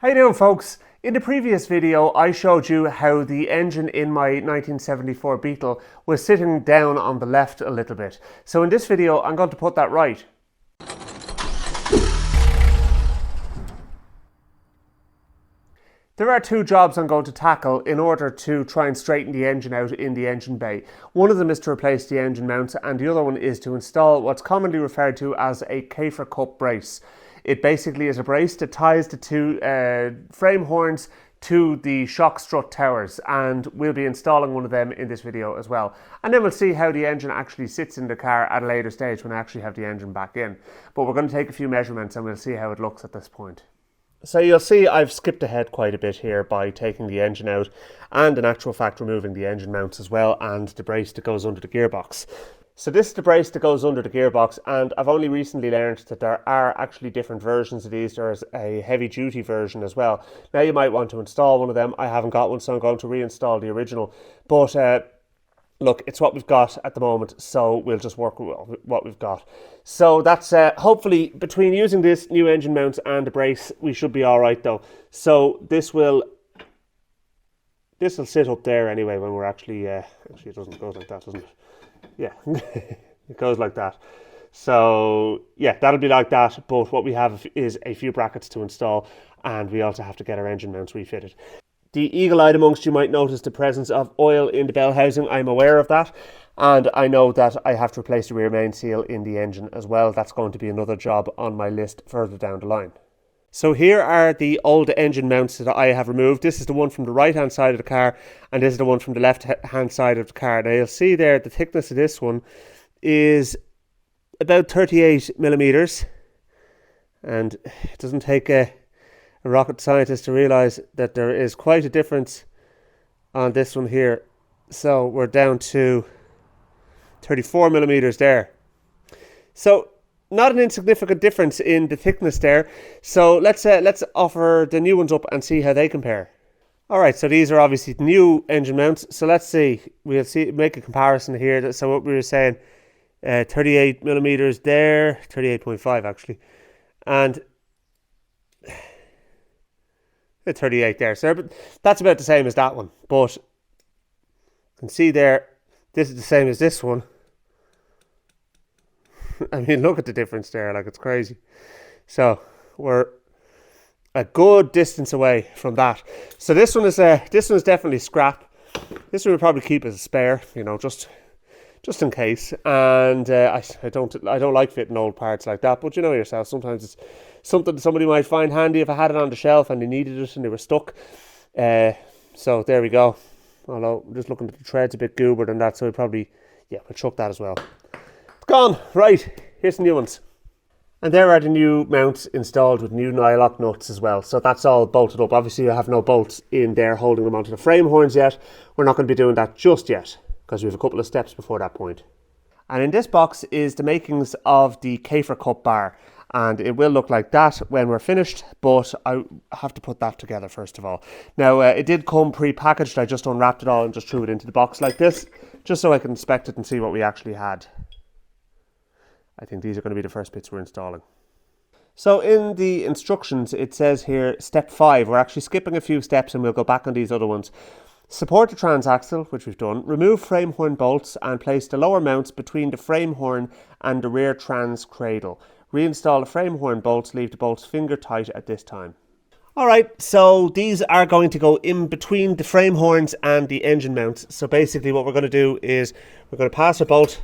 How you doing, folks? In the previous video I showed you how the engine in my 1974 Beetle was sitting down on the left a little bit. So in this video I'm going to put that right. There are two jobs I'm going to tackle in order to try and straighten the engine out in the engine bay. One of them is to replace the engine mounts and the other one is to install what's commonly referred to as a Kafer Cup brace. It basically is a brace that ties the two frame horns to the shock strut towers, and we'll be installing one of them in this video as well. And then we'll see how the engine actually sits in the car at a later stage when I actually have the engine back in. But we're going to take a few measurements and we'll see how it looks at this point. So you'll see I've skipped ahead quite a bit here by taking the engine out and in actual fact removing the engine mounts as well and the brace that goes under the gearbox. So this is the brace that goes under the gearbox, and I've only recently learned that there are actually different versions of these. There's a heavy duty version as well. Now you might want to install one of them. I haven't got one, so I'm going to reinstall the original. But look, it's what we've got at the moment, so we'll just work with what we've got. So that's hopefully between using this new engine mounts and the brace, we should be all right though. So this will sit up there anyway when we're actually it doesn't go like that, doesn't it? Yeah, it goes like that. So yeah, that'll be like that, but what we have is a few brackets to install, and we also have to get our engine mounts refitted. The eagle-eyed amongst you might notice the presence of oil in the bell housing. I'm aware of that, and I know that I have to replace the rear main seal in the engine as well. That's going to be another job on my list further down the line. So here are the old engine mounts that I have removed. This is the one from the right hand side of the car, and this is the one from the left hand side of the car. Now you'll see there the thickness of this one is about 38 millimeters, and it doesn't take a rocket scientist to realize that there is quite a difference on this one here. So we're down to 34 millimeters there. So not an insignificant difference in the thickness there. So let's offer the new ones up and see how they compare. Alright, so these are obviously new engine mounts. So let's see, we'll make a comparison here. So what we were saying, 38 millimeters there, 38.5 actually, and 38 there. So that's about the same as that one. But you can see there, this is the same as this one. I mean, look at the difference there, like it's crazy. So we're a good distance away from that. So this one is definitely scrap. This one we'll probably keep as a spare, you know, just in case. And I don't like fitting old parts like that, but you know yourself, sometimes it's something somebody might find handy if I had it on the shelf and they needed it and they were stuck. So there we go. Although I'm just looking at the threads a bit goobered and that, so we'll chuck that as well. Gone. Right, here's the new ones. And there are the new mounts installed with new nylock nuts as well. So that's all bolted up. Obviously I have no bolts in there holding them onto the frame horns yet. We're not going to be doing that just yet, because we have a couple of steps before that point. And in this box is the makings of the Kafer Cup bar. And it will look like that when we're finished, but I have to put that together first of all. Now, it did come pre-packaged. I just unwrapped it all and just threw it into the box like this, just so I can inspect it and see what we actually had. I think these are going to be the first bits we're installing. So in the instructions, it says here, step 5. We're actually skipping a few steps and we'll go back on these other ones. Support the transaxle, which we've done. Remove frame horn bolts and place the lower mounts between the frame horn and the rear trans cradle. Reinstall the frame horn bolts, leave the bolts finger tight at this time. Alright, so these are going to go in between the frame horns and the engine mounts. So basically what we're going to do is we're going to pass a bolt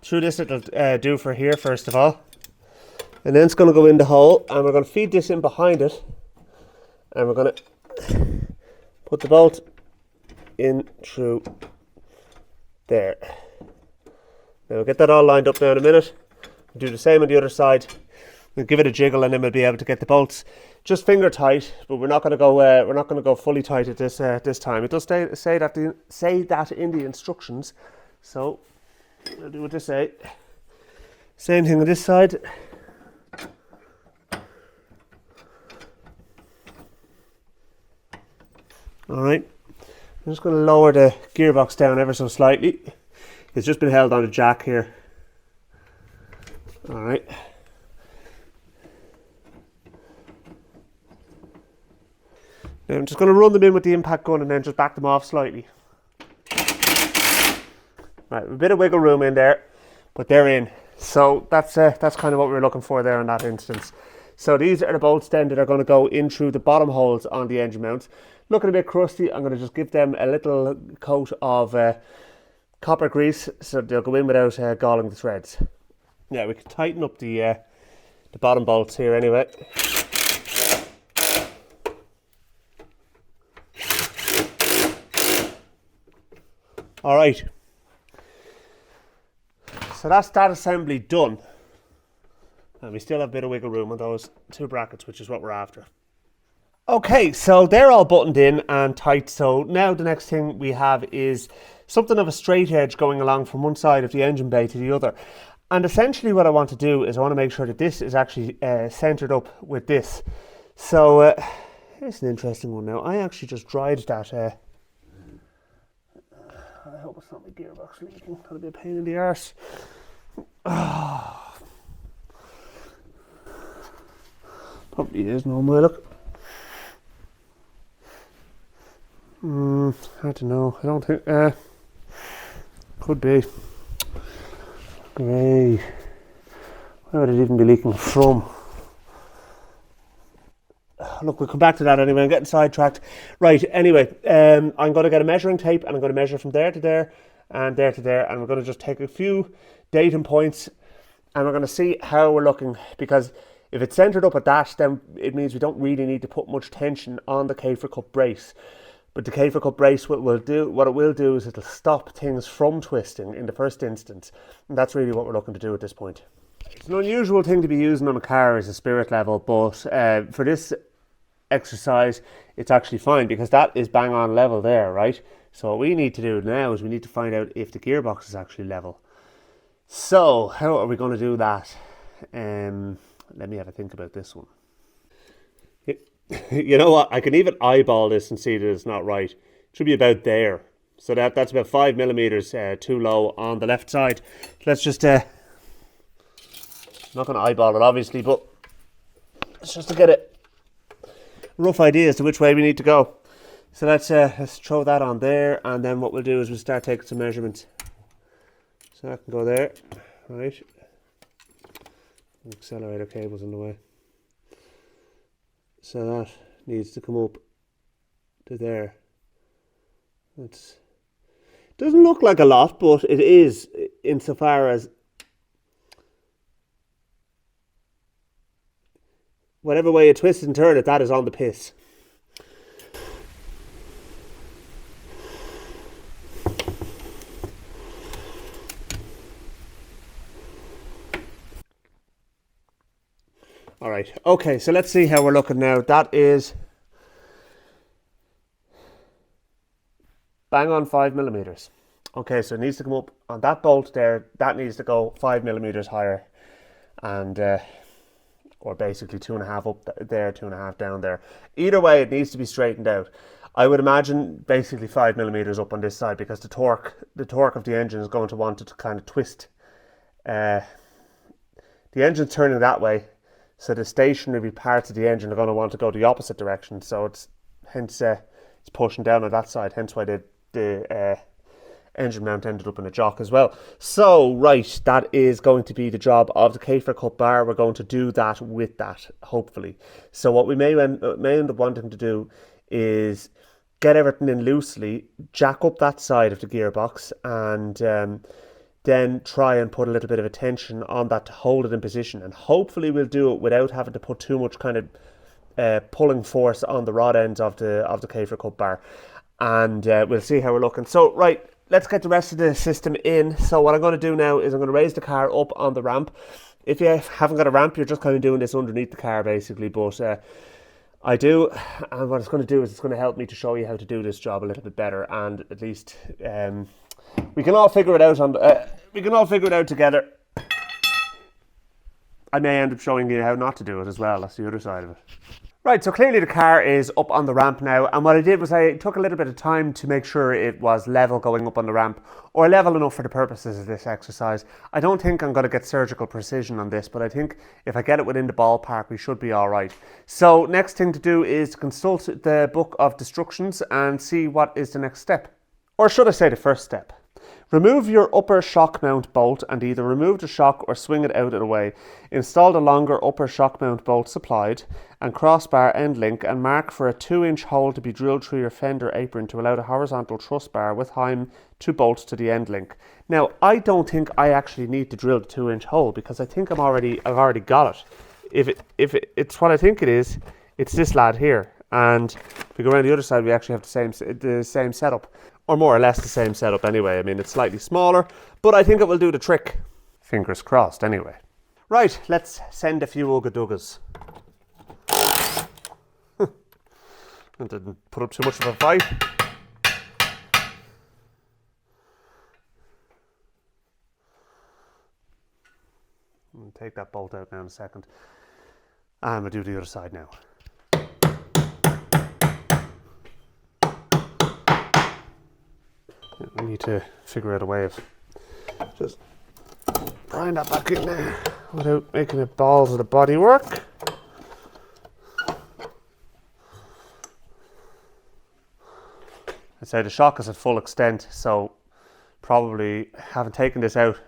through this little doofer here first of all, and then it's going to go in the hole, and we're going to feed this in behind it, and we're going to put the bolt in through there. Now we'll get that all lined up now in a minute. We'll do the same on the other side. We'll give it a jiggle and then we'll be able to get the bolts just finger tight, but we're not going to go fully tight at this time. It does say that in the instructions, so I'll do what they say. Same thing on this side. Alright, I'm just going to lower the gearbox down ever so slightly. It's just been held on a jack here. Alright. Now I'm just going to run them in with the impact gun and then just back them off slightly. Right, a bit of wiggle room in there, but they're in. So that's kind of what we were looking for there in that instance. So these are the bolts then that are going to go in through the bottom holes on the engine mounts. Looking a bit crusty, I'm going to just give them a little coat of copper grease so they'll go in without galling the threads. Yeah, we can tighten up the bottom bolts here anyway. All right. So that's that assembly done. And we still have a bit of wiggle room on those two brackets, which is what we're after. Okay, so they're all buttoned in and tight. So now the next thing we have is something of a straight edge going along from one side of the engine bay to the other. And essentially what I want to do is I want to make sure that this is actually centered up with this. So here's an interesting one now. I actually just dried that. I hope it's not my gearbox leaking. That'll be a pain in the arse. Probably is no way. Look. I don't know. I don't think. Could be. Great. Where would it even be leaking from? Look, we'll come back to that anyway. I'm getting sidetracked. Right, anyway, I'm going to get a measuring tape and I'm going to measure from there to there and there to there, and we're going to just take a few datum points and we're going to see how we're looking, because if it's centered up at that, then it means we don't really need to put much tension on the Kafer Cup brace. But the Kafer Cup brace, what it will do is it'll stop things from twisting in the first instance, and that's really what we're looking to do at this point. It's an unusual thing to be using on a car as a spirit level, but for this exercise it's actually fine because that is bang on level there, right? So what we need to do now is we need to find out if the gearbox is actually level. So how are we going to do that? Let me have a think about this one. You know what, I can even eyeball this and see that it's not right. It should be about there. So that's about 5 millimeters too low on the left side. Let's just I'm not going to eyeball it obviously, but it's just to get a rough idea as to which way we need to go. So let's throw that on there, and then what we'll do is we'll start taking some measurements. So that can go there, right? Accelerator cable's in the way. So that needs to come up to there. It doesn't look like a lot, but it is insofar as whatever way you twist and turn it, that is on the piss. All right, okay, so let's see how we're looking now. That is bang on 5 millimeters. Okay, so it needs to come up on that bolt there. That needs to go 5 millimeters higher, and or basically 2.5 up there, 2.5 down there. Either way, it needs to be straightened out. I would imagine basically 5 millimeters up on this side, because the torque of the engine is going to want it to kind of twist. The engine's turning that way, so the stationary parts of the engine are going to want to go the opposite direction. So it's pushing down on that side. Hence why the engine mount ended up in a jock as well. So right, that is going to be the job of the Kafer Cup bar. We're going to do that with that, hopefully. So what we may end up wanting to do is get everything in loosely, jack up that side of the gearbox, and then try and put a little bit of a tension on that to hold it in position. And hopefully we'll do it without having to put too much kind of pulling force on the rod ends of the Kafer Cup bar. And we'll see how we're looking. So right, let's get the rest of the system in. So what I'm going to do now is I'm going to raise the car up on the ramp. If you haven't got a ramp, you're just kind of doing this underneath the car basically, but I do, and what it's going to do is it's going to help me to show you how to do this job a little bit better, and at least we can all figure it out we can all figure it out together. I may end up showing you how not to do it as well. That's the other side of it. Right, so clearly the car is up on the ramp now, and what I did was I took a little bit of time to make sure it was level going up on the ramp, or level enough for the purposes of this exercise. I don't think I'm going to get surgical precision on this, but I think if I get it within the ballpark, we should be all right. So next thing to do is to consult the book of instructions and see what is the next step. Or should I say the first step? Remove your upper shock mount bolt and either remove the shock or swing it out of the way. Install the longer upper shock mount bolt supplied and crossbar end link and mark for a 2-inch hole to be drilled through your fender apron to allow the horizontal truss bar with time to bolt to the end link. Now, I don't think I actually need to drill the 2-inch hole because I think I've already got it. If it's what I think it is, it's this lad here. And if we go around the other side, we actually have the same setup. Or more or less the same setup anyway. I mean, it's slightly smaller, but I think it will do the trick. Fingers crossed anyway. Right, let's send a few Ugga Duggas. I didn't put up too much of a fight. I'll take that bolt out now in a second. And we'll do the other side now. We need to figure out a way of just prying that back in there without making it balls of the bodywork. I'd say the shock is at full extent, so probably haven't taken this out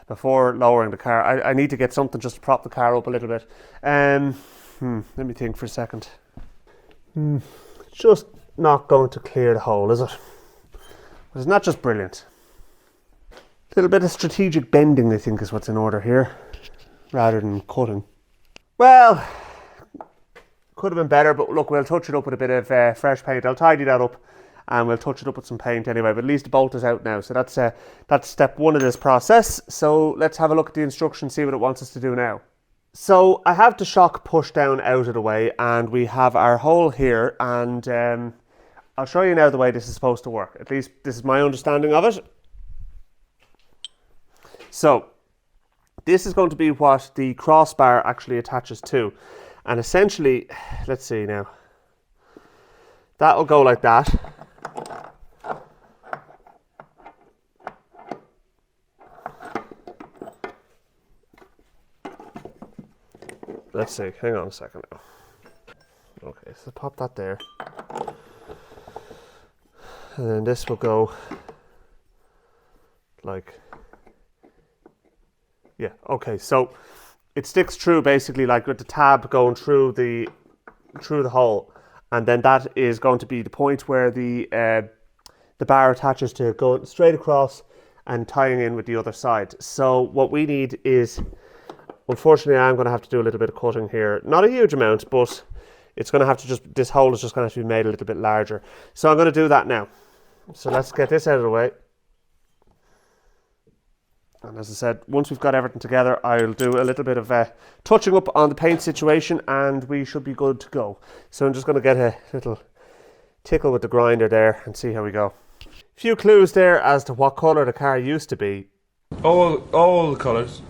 before lowering the car. I need to get something just to prop the car up a little bit. Let me think for a second. Just not going to clear the hole, is it? But it's not just brilliant. A little bit of strategic bending, I think, is what's in order here, rather than cutting. Well, could have been better, but look, we'll touch it up with a bit of fresh paint. I'll tidy that up and we'll touch it up with some paint anyway, but at least the bolt is out now. So that's step one of this process. So let's have a look at the instructions, see what it wants us to do now. So I have the shock pushed down out of the way and we have our hole here, and I'll show you now the way this is supposed to work. At least this is my understanding of it. So this is going to be what the crossbar actually attaches to. And essentially, let's see now. That will go like that. Let's see, hang on a second now. Okay, so pop that there. And then this will go like, yeah, okay, so it sticks through basically like with the tab going through the hole, and then that is going to be the point where the bar attaches to going straight across and tying in with the other side. So what we need is, unfortunately, I'm going to have to do a little bit of cutting here. Not a huge amount, but it's going to have to this hole is just going to have to be made a little bit larger. So I'm going to do that now. So let's get this out of the way. And as I said, once we've got everything together, I'll do a little bit of touching up on the paint situation and we should be good to go. So I'm just going to get a little tickle with the grinder there and see how we go. A few clues there as to what colour the car used to be. All colours.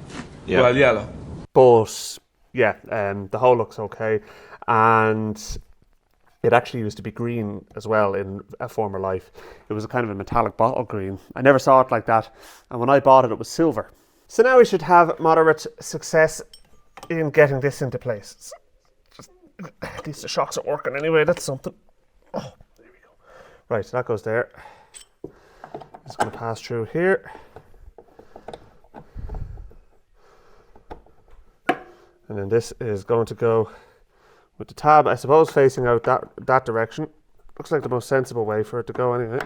Yeah. Well, yellow. But yeah, the hole looks okay. And it actually used to be green as well in a former life. It was a kind of a metallic bottle green. I never saw it like that. And when I bought it, it was silver. So now we should have moderate success in getting this into place. At least the shocks are working anyway. That's something. Oh, there we go. Right, so that goes there. It's going to pass through here. And then this is going to go with the tab, I suppose, facing out that direction. Looks like the most sensible way for it to go anyway.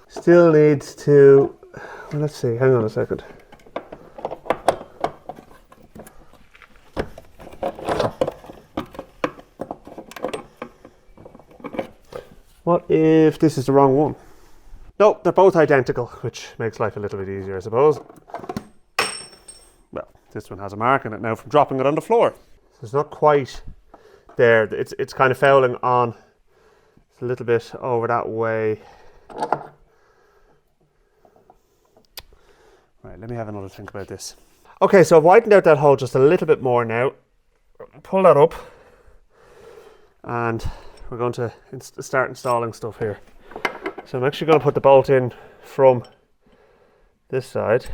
Still needs to, well, let's see, hang on a second. What if this is the wrong one? No, they're both identical, which makes life a little bit easier, I suppose. Well, this one has a mark in it now from dropping it on the floor. So it's not quite there. It's kind of fouling on. It's a little bit over that way. Right, let me have another think about this. Okay, so I've widened out that hole just a little bit more now. Pull that up. And we're going to start installing stuff here. So I'm actually going to put the bolt in from this side.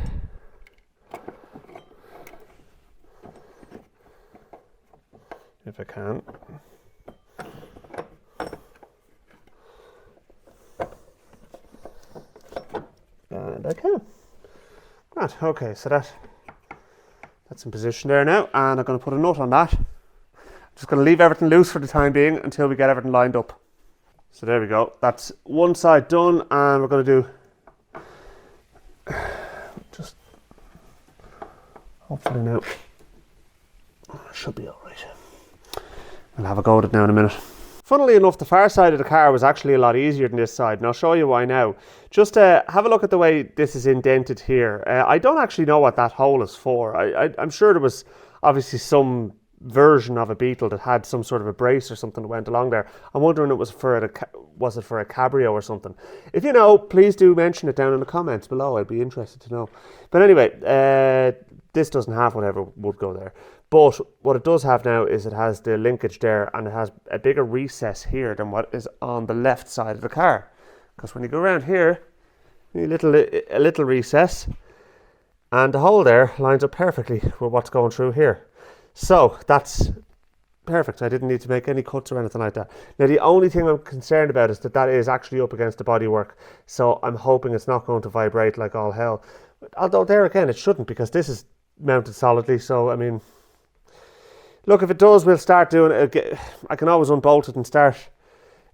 If I can. And I can. Right, okay, so that's in position there now, and I'm going to put a nut on that. I'm just going to leave everything loose for the time being until we get everything lined up. So there we go, that's one side done, and we're going to do just hopefully now should be alright. I'll have a go at it now in a minute. Funnily enough, the far side of the car was actually a lot easier than this side, and I'll show you why now. Just have a look at the way this is indented here. I don't actually know what that hole is for. I'm sure there was obviously some version of a Beetle that had some sort of a brace or something that went along there. I'm wondering was it for a cabrio or something. If you know, please do mention it down in the comments below. I'd be interested to know. But anyway, this doesn't have whatever would go there. But what it does have now is it has the linkage there, and it has a bigger recess here than what is on the left side of the car. Because when you go around here, a little recess, and the hole there lines up perfectly with what's going through here. So that's perfect. I didn't need to make any cuts or anything like that. Now the only thing I'm concerned about is that is actually up against the bodywork. So I'm hoping it's not going to vibrate like all hell. Although there again, it shouldn't, because this is mounted solidly. So I mean, look, if it does, we'll start doing it. I can always unbolt it and start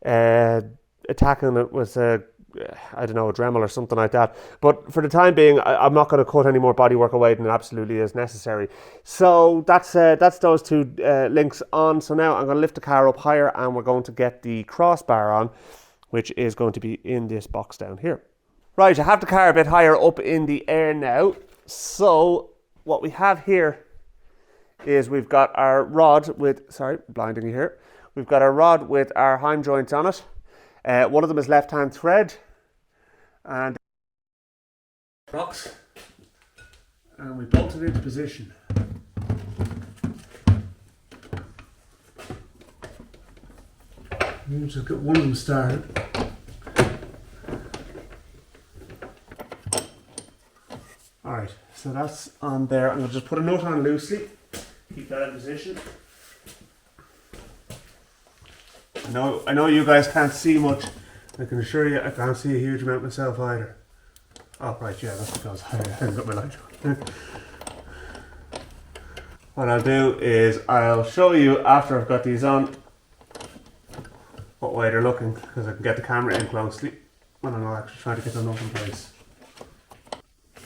attacking it with I don't know, a Dremel or something like that. But for the time being, I'm not going to cut any more bodywork away than absolutely is necessary. So that's those two links on. So now I'm going to lift the car up higher, and we're going to get the crossbar on, which is going to be in this box down here. Right, I have the car a bit higher up in the air now. So what we have here is we've got our rod with, sorry, blinding you here. We've got our rod with our heim joints on it. One of them is left-hand thread, and rocks, and we bolt it into position. We'll just get one of them started. Alright, so that's on there. I'm going to just put a nut on loosely, keep that in position. I know you guys can't see much. I can assure you I can't see a huge amount myself either. Oh right, yeah, that's because I haven't got my light on. What I'll do is I'll show you after I've got these on what way they're looking, because I can get the camera in closely when I'm not actually trying to get them up in place.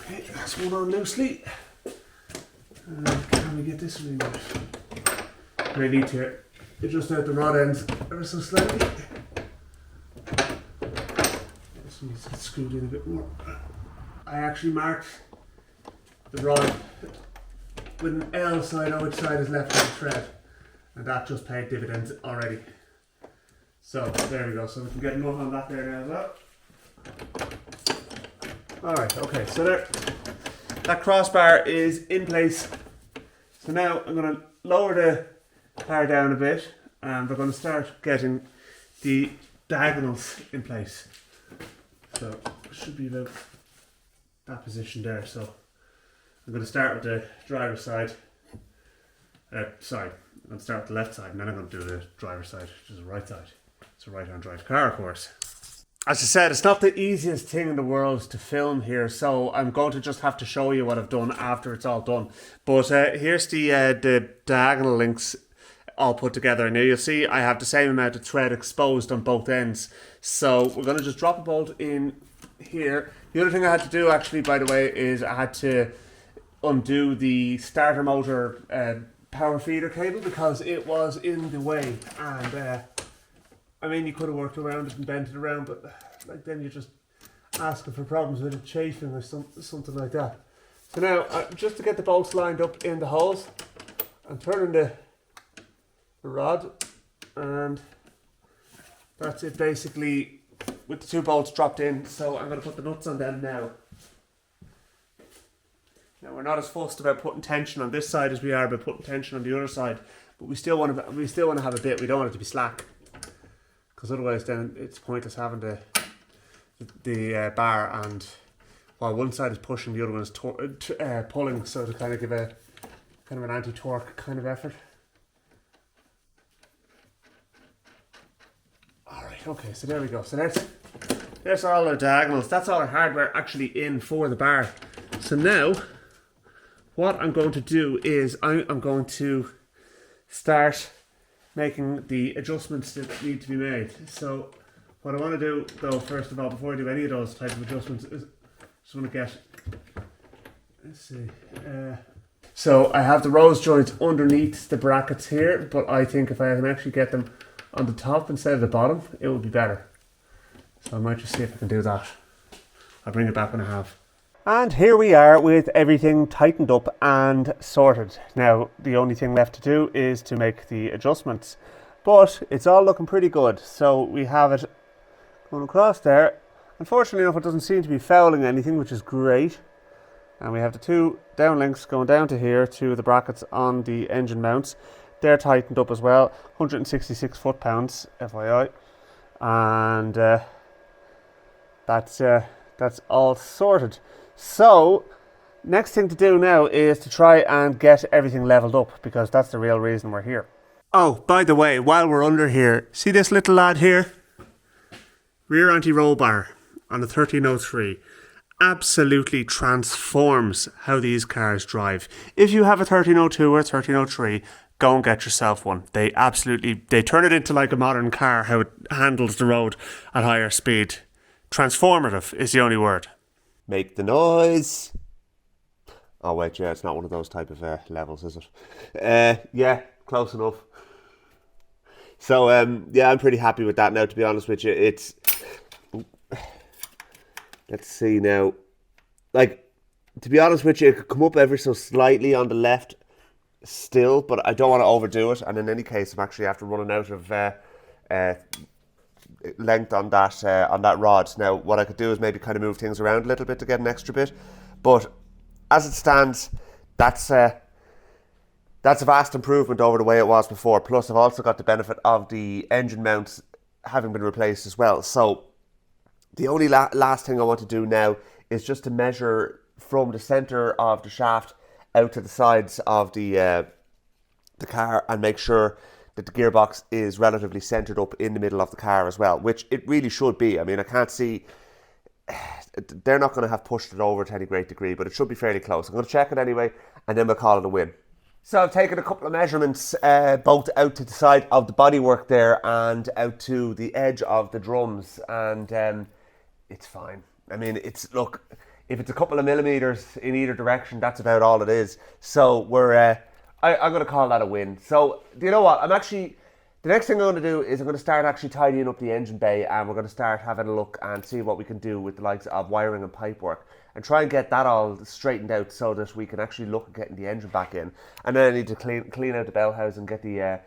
Okay, that's one on loosely. Can we get this one in? I need to adjust out the rod ends ever so slightly. This needs to get screwed in a bit more. I actually marked the rod with an L so I know which side is left hand thread, and that just paid dividends already. So there we go, so we can get a nut on that there now as well. Alright, okay, so there, that crossbar is in place. So now I'm going to lower the car down a bit, and we're going to start getting the diagonals in place. So it should be about that position there. So I'm going to start with the driver's side. Sorry, I'm going to start with the left side, and then I'm going to do the driver's side, which is the right side. It's a right-hand drive car, of course. As I said, it's not the easiest thing in the world to film here, so I'm going to just have to show you what I've done after it's all done. But here's the diagonal links all put together. Now you'll see I have the same amount of thread exposed on both ends. So we're going to just drop a bolt in here. The other thing I had to do actually, by the way, is I had to undo the starter motor power feeder cable because it was in the way. And I mean, you could have worked around it and bent it around, but like then you're just asking for problems with it chafing or something like that. So now, just to get the bolts lined up in the holes, I'm turning the rod, and that's it basically with the two bolts dropped in. So I'm going to put the nuts on them now. Now we're not as fussed about putting tension on this side as we are about putting tension on the other side, but we still want to have a bit. We don't want it to be slack, because otherwise then it's pointless having the bar, and while one side is pushing, the other one is pulling, so to kind of give a kind of an anti-torque kind of effort. Alright, okay, so there we go. So there's all our diagonals. That's all our hardware actually in for the bar. So now what I'm going to do is I'm going to start making the adjustments that need to be made. So what I want to do though, first of all, before I do any of those types of adjustments, is just want to get, let's see, so I have the rose joints underneath the brackets here, but I think if I can actually get them on the top instead of the bottom, it would be better. So I might just see if I can do that. I'll bring it back when I have. And here we are with everything tightened up and sorted. Now, the only thing left to do is to make the adjustments. But it's all looking pretty good. So we have it going across there. Unfortunately enough, it doesn't seem to be fouling anything, which is great. And we have the two down links going down to here to the brackets on the engine mounts. They're tightened up as well, 166 foot-pounds, FYI. And that's all sorted. So, next thing to do now is to try and get everything leveled up, because that's the real reason we're here. Oh, by the way, while we're under here, see this little lad here? Rear anti-roll bar on the 1303. Absolutely transforms how these cars drive. If you have a 1302 or 1303, go and get yourself one. They turn it into like a modern car, how it handles the road at higher speed. Transformative is the only word. Make the noise. Oh wait, yeah, it's not one of those type of levels, is it? Yeah, close enough. So yeah, I'm pretty happy with that now, to be honest with you. It's, let's see now. Like, to be honest with you, it could come up ever so slightly on the left still, but I don't want to overdo it. And in any case, I'm actually after running out of length on that rod. Now, what I could do is maybe kind of move things around a little bit to get an extra bit. But as it stands, that's a vast improvement over the way it was before. Plus, I've also got the benefit of the engine mounts having been replaced as well. So the only last thing I want to do now is just to measure from the center of the shaft out to the sides of the car and make sure that the gearbox is relatively centered up in the middle of the car as well, which it really should be. I mean, I can't see, they're not going to have pushed it over to any great degree, but it should be fairly close. I'm going to check it anyway, and then we'll call it a win. So I've taken a couple of measurements, both out to the side of the bodywork there and out to the edge of the drums, and it's fine. I mean, look, if it's a couple of millimeters in either direction, that's about all it is. So I'm going to call that a win. So, do you know what? The next thing I'm going to do is I'm going to start actually tidying up the engine bay, and we're going to start having a look and see what we can do with the likes of wiring and pipework, and try and get that all straightened out so that we can actually look at getting the engine back in. And then I need to clean out the bell house and get the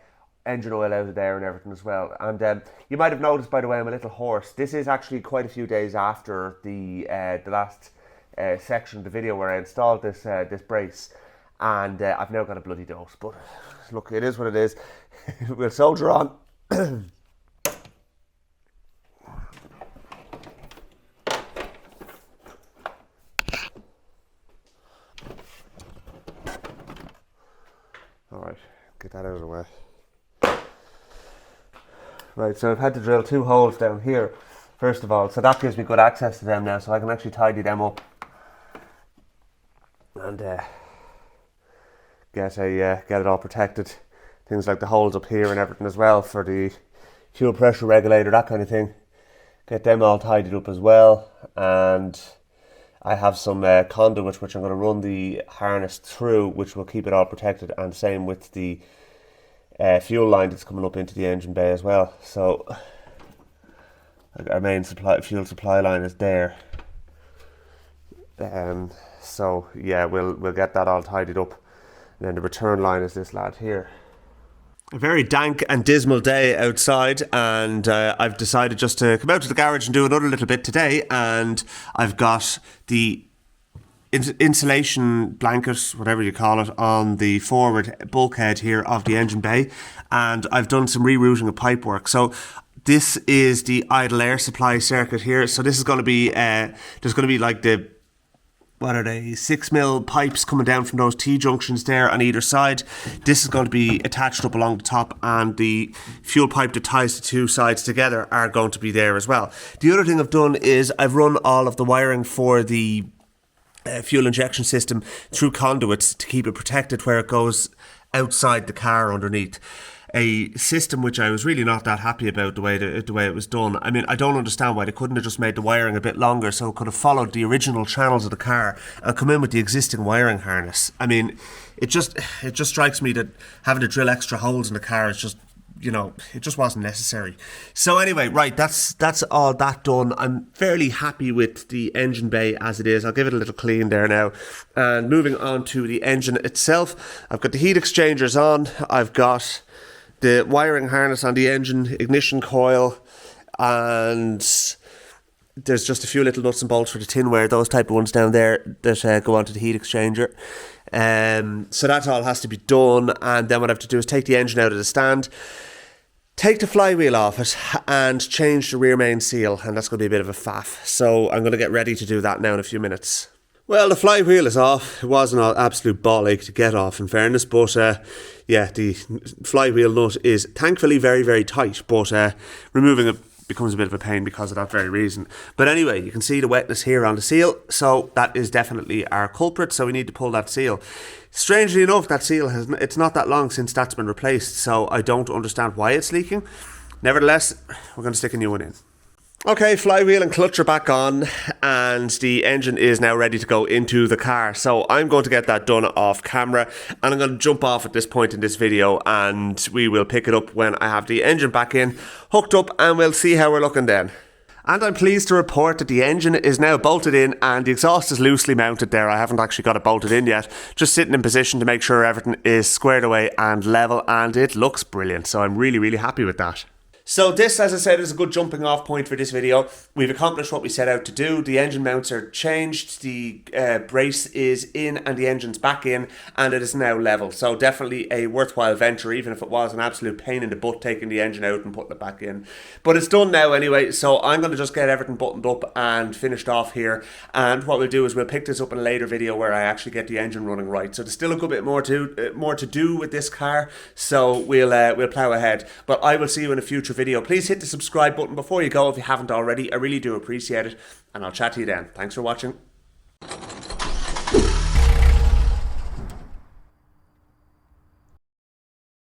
engine oil out of there and everything as well. And you might have noticed, by the way, I'm a little hoarse. This is actually quite a few days after the last section of the video where I installed this brace. And I've now got a bloody dose, but look, it is what it is. We'll soldier on. Alright, get that out of the way. Right, so I've had to drill 2 holes down here, first of all, so that gives me good access to them now, so I can actually tidy them up. And get it all protected. Things like the holes up here and everything as well for the fuel pressure regulator, that kind of thing. Get them all tidied up as well. And I have some conduit which I'm going to run the harness through, which will keep it all protected. And same with the fuel line that's coming up into the engine bay as well. So our main fuel supply line is there. So yeah, we'll get that all tidied up. And then the return line is this lad here. A very dank and dismal day outside, and I've decided just to come out to the garage and do another little bit today. And I've got the insulation blanket, whatever you call it, on the forward bulkhead here of the engine bay, and I've done some rerouting of pipework. So this is the idle air supply circuit here. So this is going to be there's going to be like the, what are they, 6mm pipes coming down from those T-junctions there on either side. This is going to be attached up along the top, and the fuel pipe that ties the two sides together are going to be there as well. The other thing I've done is I've run all of the wiring for the fuel injection system through conduits to keep it protected where it goes outside the car underneath. A system which I was really not that happy about the way it was done. I mean, I don't understand why they couldn't have just made the wiring a bit longer so it could have followed the original channels of the car and come in with the existing wiring harness. I mean, it just strikes me that having to drill extra holes in the car is just, you know, it just wasn't necessary. So anyway, right, that's all that done. I'm fairly happy with the engine bay as it is. I'll give it a little clean there now. And moving on to the engine itself, I've got the heat exchangers on. I've got the wiring harness on the engine, ignition coil, and there's just a few little nuts and bolts for the tinware, those type of ones down there that go onto the heat exchanger. So that all has to be done, and then what I have to do is take the engine out of the stand, take the flywheel off it, and change the rear main seal, and that's going to be a bit of a faff. So I'm going to get ready to do that now in a few minutes. Well, the flywheel is off. It wasn't an absolute ball ache to get off, in fairness, but yeah, the flywheel nut is thankfully very, very tight, but removing it becomes a bit of a pain because of that very reason. But anyway, you can see the wetness here on the seal, so that is definitely our culprit, so we need to pull that seal. Strangely enough, that seal it's not that long since that's been replaced, so I don't understand why it's leaking. Nevertheless, we're going to stick a new one in. Okay, flywheel and clutch are back on, and the engine is now ready to go into the car. So I'm going to get that done off camera, and I'm going to jump off at this point in this video, and we will pick it up when I have the engine back in, hooked up, and we'll see how we're looking then. And I'm pleased to report that the engine is now bolted in and the exhaust is loosely mounted there. I haven't actually got it bolted in yet, just sitting in position to make sure everything is squared away and level, and it looks brilliant. So I'm really, really happy with that. So this, as I said, is a good jumping off point for this video. We've accomplished what we set out to do. The engine mounts are changed, the brace is in and the engine's back in, and it is now level. So definitely a worthwhile venture, even if it was an absolute pain in the butt taking the engine out and putting it back in. But it's done now anyway, so I'm going to just get everything buttoned up and finished off here. And what we'll do is we'll pick this up in a later video where I actually get the engine running right. So there's still a good bit more to do with this car, so we'll plow ahead. But I will see you in a future video. Please hit the subscribe button before you go if you haven't already. I really do appreciate it, and I'll chat to you then. Thanks for watching.